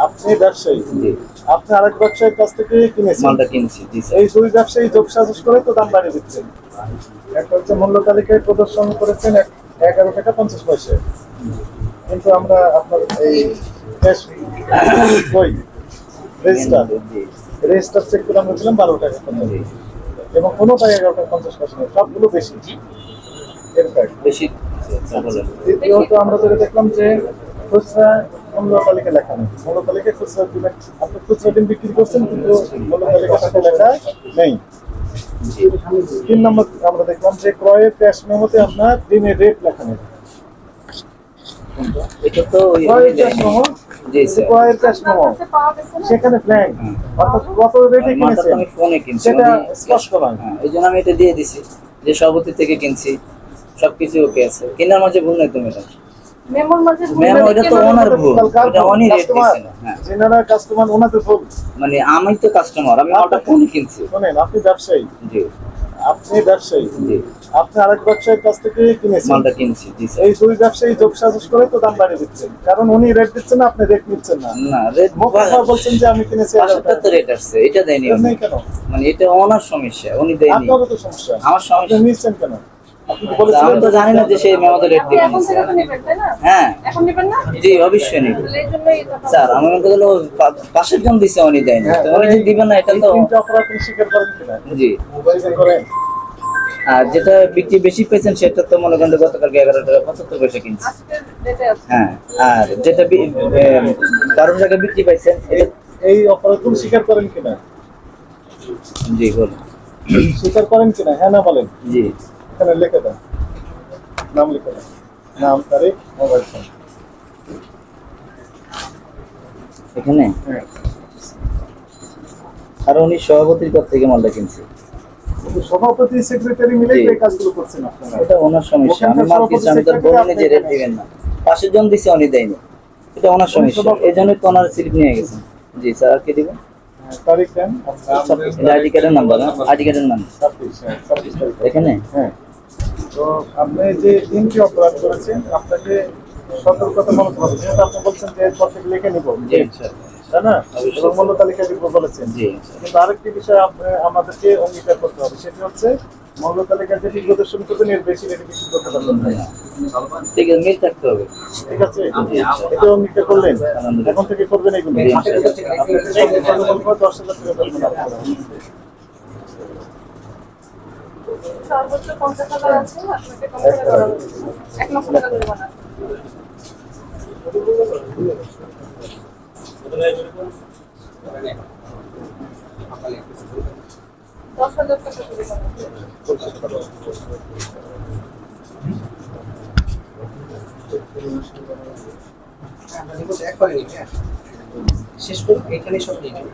আপনি ব্যবসায়ী, জি আপনি আরেক ব্যবসায়ীর কাছ থেকে কিনেছেন, মালটা কিনছি। জি স্যার। এই দুই ব্যবসায়ী যোগ সাজস করে তো দাম বাড়িয়ে দিচ্ছেন। একটা হচ্ছে মূল্য তালিকায় প্রদর্শন করেছেন 11 টাকা 50 পয়সা, কিন্তু আমরা আপনার এই ক্যাশ বই রেজিস্টার চেক করে আমরা ছিলাম 12 টাকা জি এবং কোনোটাই 11 টাকা 50 পয়সা নেই, সবগুলো বেশি। বেশি। আচ্ছা বলেন। দ্বিতীয়ত আমরা যেটা দেখলাম যে খুচরা মূল্য তালিকা লেখা নেই, মূল্য তালিকায় খুচরা দিবেন, আপনি খুচরা ডিম বিক্রি করছেন কিন্তু মূল্য তালিকার সাথে লেখা নেই। 3 নম্বর আমরা দেখলাম যে ক্রয়ের ক্যাশ মেমোতে আপনার ডিমের রেট লেখা নেই। এটা তো ক্রয়ের ক্যাশ মেমো, জি স্যার। ক্রয়ের ক্যাশ মেমো সেখানে ব্ল্যাঙ্ক, অর্থাৎ কত রেটে কিনেছেন আমি ফোনে কিনছি, সেটা স্পষ্ট নয়। এই জন্য আমি এটা দিয়ে দিছি যে সভাপতি থেকে কিনছি, সবকিছু ওকে আছে, কেনার মাঝে ভুল নাই। তুমি এটা মেমোর মাঝে মেমো, এটা তো ওনার ভুল, এটা উনি রেট দিছে না। হ্যাঁ যেনারা কাস্টমার ওনাদের ভুল, মানে আমি তো কাস্টমার, আমি মালটা ফোনে কিনছি। শোনেন আপনি ব্যবসায়ী, জি আপনি ব্যবসায়ী, জি আপনি আরেক ব্যবসায়ীর কাছ থেকে কিনেছেন, মালটা কিনছি। জি স্যার। এই দুই ব্যবসায়ী যোগ সাজস করে তো দাম বাড়িয়ে দিচ্ছেন, কারণ উনি রেট দিচ্ছেন না, আপনি রেট নিচ্ছেন না। না রেট বলছেন যে আমি কিনেছি 75 রেট আসছে, এটা দেয়নি উনি। নেই কেন? মানে এটা ওনার সমস্যা, উনি দেয়নি। আপনারও তো সমস্যা, আমার সমস্যা। আপনি নিচ্ছেন কেন? আপনি আমি বলেছিলেন তো জানি না যে সেই মেমোতে রেট আপনি দিবেন। এখন থেকে তো নেবেন, তাই না? হ্যাঁ এখন নেবেন না? জি অবশ্যই নিব তাহলে এই জন্যই এই কথা। স্যার। আমি মনে করলো পাশের জন দিছে, উনি দেয়নি, তো উনি যদি দিবেন না, এটা এই তো তিনটা অপরাধ আপনি স্বীকার করেন কিনা? জি। স্বীকার করেন। আর যেটা বিক্রি বেশি পেয়েছেন সেটা তো মনে করেন গতকালকে 11 টাকা 75 পয়সা কিনছি। আজকের ডেটে আছে। হ্যাঁ, আর যেটা 12 টাকা বিক্রি পাইছেন এটা। এই অপরাধগুলো স্বীকার করেন কিনা? জি বলুন। স্বীকার করেন কিনা, হ্যাঁ না বলেন। জি এখানে লিখে দেন, নাম লিখে দেন, নাম, তারিখ, মোবাইল ফোন। এখানে। হ্যাঁ, আর উনি সভাপতির কাছ থেকে মালটা কিনছি। সভাপতি সেক্রেটারি মিলে এই কাজগুলো করছেন আপনারা। এটা ওনার সমস্যা, আমি মাল কিনছি, আমি তো বলিনি যে রেট দিবেন না। পাশের জন দিছে, উনি দেয়নি, এটা ওনার সমস্যা, এই জন্যই তো ওনার স্লিপ নিয়ে গেছেন। জি স্যার। আর কি দিব? তারিখ দেন, আইডি কার্ডের নাম্বার, আইডি কার্ডের নাম 26 তারিখ। এখানে। হ্যাঁ, তো আপনি যে তিনটি অপরাধ করেছেন আপনাকে সতর্কতা মনে হবে, যেহেতু আপনি বলছেন যে এরপর থেকে লিখে নিব, জি স্যার। তাই না? এবং মূল্য তালিকা দিব বলেছেন। জি। কিন্তু আরেকটি বিষয় আমাদেরকে অঙ্গীকার করতে হবে, সেটি হচ্ছে মূল্য তালিকা যেটি প্রদর্শন করবেন এর বেশি রেটে বিক্রি করতে পারবেন না। ঠিক আছে, মিল থাকতে হবে। ঠিক আছে, এটা অঙ্গীকার করলেন, এখন থেকে করবেন এগুলো। আপনাকে 10,000 টাকা বেতন আপনারা। সর্বোচ্চ 50 টাকা আছে, আপনাকে 50 টাকা করে 1 লক্ষ টাকা করে বানান। 10,000 টাকা করে বানান। শেষ করে এখানে সব নিয়ে নেবে।